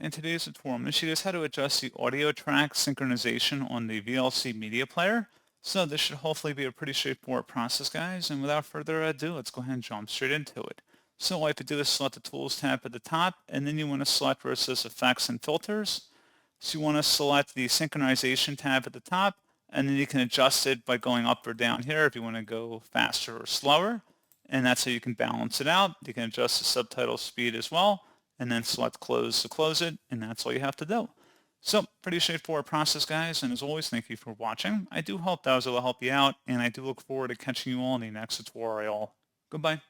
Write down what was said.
In today's tutorial, I'm going to show you guys how to adjust the audio track synchronization on the VLC Media Player. So this should hopefully be a pretty straightforward process, guys. And without further ado, let's go ahead and jump straight into it. So all you have to do is select the Tools tab at the top, and then you want to select where it says Effects and Filters. So you want to select the Synchronization tab at the top, and then you can adjust it by going up or down here if you want to go faster or slower. And that's how you can balance it out. You can adjust the subtitle speed as well, and then select close to close it, and that's all you have to do. So pretty straightforward process, guys, and as always, thank you for watching. I do hope that was able to help you out, and I do look forward to catching you all in the next tutorial. Goodbye.